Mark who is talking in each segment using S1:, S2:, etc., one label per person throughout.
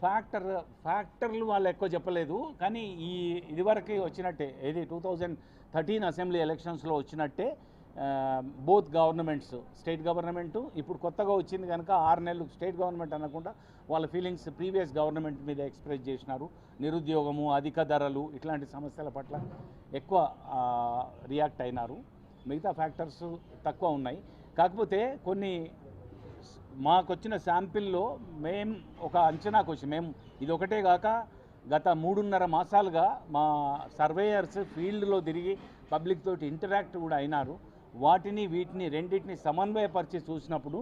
S1: ఫ్యాక్టర్లు వాళ్ళు ఎక్కువ చెప్పలేదు, కానీ ఇదివరకు వచ్చినట్టే, ఏది 2013 అసెంబ్లీ ఎలక్షన్స్లో వచ్చినట్టే బోత్ గవర్నమెంట్స్, స్టేట్ గవర్నమెంటు ఇప్పుడు కొత్తగా వచ్చింది కనుక 6 నెలలు స్టేట్ గవర్నమెంట్ అనకుండా వాళ్ళ ఫీలింగ్స్ ప్రీవియస్ గవర్నమెంట్ మీద ఎక్స్ప్రెస్ చేసినారు. నిరుద్యోగము, అధిక ధరలు, ఇట్లాంటి సమస్యల పట్ల ఎక్కువ రియాక్ట్ అయినారు. మిగతా ఫ్యాక్టర్స్ తక్కువ ఉన్నాయి. కాకపోతే కొన్ని మాకు వచ్చిన శాంపిల్లో మేము ఒక అంచనాకు వచ్చి ఇది ఒకటే కాక గత 3.5 మాసాలుగా మా సర్వేయర్స్ ఫీల్డ్లో తిరిగి పబ్లిక్ తోటి ఇంటరాక్ట్ కూడా అయినారు. వీటిని రెండింటిని సమన్వయపరిచి చూసినప్పుడు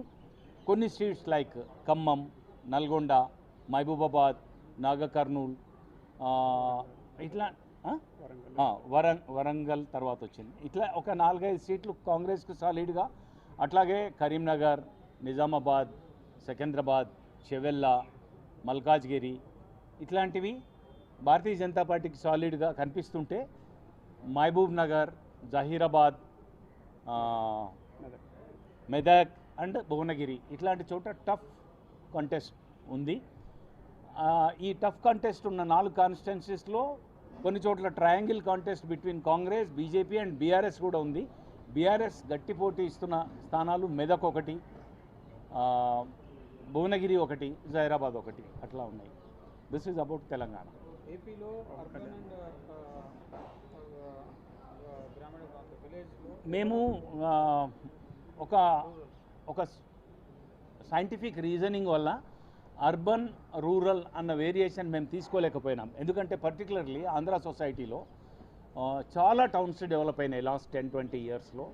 S1: కొన్ని స్ట్రీట్స్ లైక్ ఖమ్మం, నల్గొండ, మహబూబాబాద్, నాగర్ కర్నూల్, ఇట్లా వరంగల్ తర్వాత వచ్చింది. ఇట్లా ఒక 4-5 సీట్లు కాంగ్రెస్కు సాలిడ్గా, అట్లాగే కరీంనగర్, నిజామాబాద్, సికింద్రాబాద్, చెవెల్లా, మల్కాజ్గిరి ఇట్లాంటివి భారతీయ జనతా పార్టీకి సాలిడ్గా కనిపిస్తుంటే, మహబూబ్ నగర్, జహీరాబాద్, మెదక్ అండ్ భువనగిరి ఇట్లాంటి చోట టఫ్ కంటెస్ట్ ఉంది. ఈ టఫ్ కంటెస్ట్ ఉన్న 4 కాన్స్టిట్యున్సీస్లో కొన్ని చోట్ల triangle contest between Congress, BJP and BRS కూడా ఉంది. బీఆర్ఎస్ గట్టి పోటీ ఇస్తున్న స్థానాలు మెదక్ ఒకటి, భువనగిరి ఒకటి, జహీరాబాద్ ఒకటి అట్లా ఉన్నాయి. This is about Telangana.
S2: ఏపీలో అర్బన్ అండ్ గ్రామీణ ప్రాంత విలేజ్లో
S1: మేము ఒక సైంటిఫిక్ రీజనింగ్ వల్ల అర్బన్ రూరల్ అన్న వేరియేషన్ మేము తీసుకోలేకపోయినాం. ఎందుకంటే పర్టికులర్లీ ఆంధ్ర సొసైటీలో చాలా టౌన్స్ డెవలప్ అయినాయి లాస్ట్ 10-20 ఇయర్స్లో.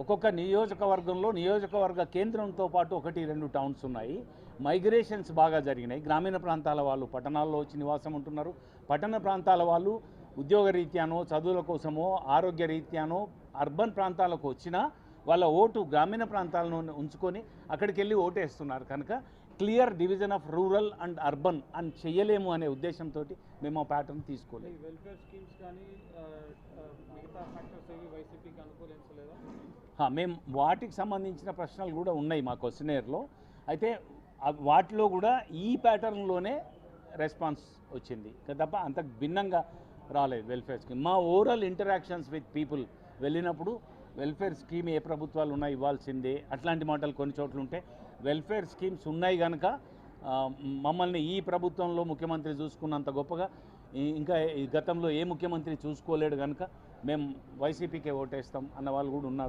S1: ఒక్కొక్క నియోజకవర్గంలో నియోజకవర్గ కేంద్రంతో పాటు 1-2 టౌన్స్ ఉన్నాయి. మైగ్రేషన్స్ బాగా జరిగినాయి. గ్రామీణ ప్రాంతాల వాళ్ళు పట్టణాల్లో వచ్చి నివాసం ఉంటున్నారు. పట్టణ ప్రాంతాల వాళ్ళు ఉద్యోగ రీత్యానో, చదువుల కోసమో, ఆరోగ్య రీత్యానో అర్బన్ ప్రాంతాలకు వచ్చినా వాళ్ళ ఓటు గ్రామీణ ప్రాంతాలను ఉంచుకొని అక్కడికి వెళ్ళి ఓటేస్తున్నారు. కనుక clear division of rural and urban అని చెయ్యలేము అనే ఉద్దేశంతో మేము ఆ ప్యాటర్న్ తీసుకోలేదు.
S2: వెల్ఫేర్ స్కీమ్స్ కానీ మిగతా ఫ్యాక్టర్స్ ఏవి వైసీపీకి అనుకూలించలేదా?
S1: మేము వాటికి సంబంధించిన ప్రశ్నలు కూడా ఉన్నాయి మా క్వశ్చనేర్లో. అయితే వాటిలో కూడా ఈ ప్యాటర్న్లోనే రెస్పాన్స్ వచ్చింది తప్ప అంత భిన్నంగా రాలేదు వెల్ఫేర్ స్కీమ్. మా ఓవరాల్ ఇంటరాక్షన్స్ విత్ పీపుల్ వెళ్ళినప్పుడు వెల్ఫేర్ స్కీమ్ ఏ ప్రభుత్వాలు ఉన్నాయి ఇవ్వాల్సిందే అట్లాంటి మాటలు కొన్ని చోట్ల ఉంటే, వెల్ఫేర్ స్కీమ్స్ ఉన్నాయి కనుక మమ్మల్ని ఈ ప్రభుత్వంలో ముఖ్యమంత్రి చూసుకున్నంత గొప్పగా ఇంకా ఈ గతంలో ఏ ముఖ్యమంత్రి చూసుకోలేడు కనుక మేము వైసీపీకే ఓటేస్తాం అన్న వాళ్ళు కూడా ఉన్నారు.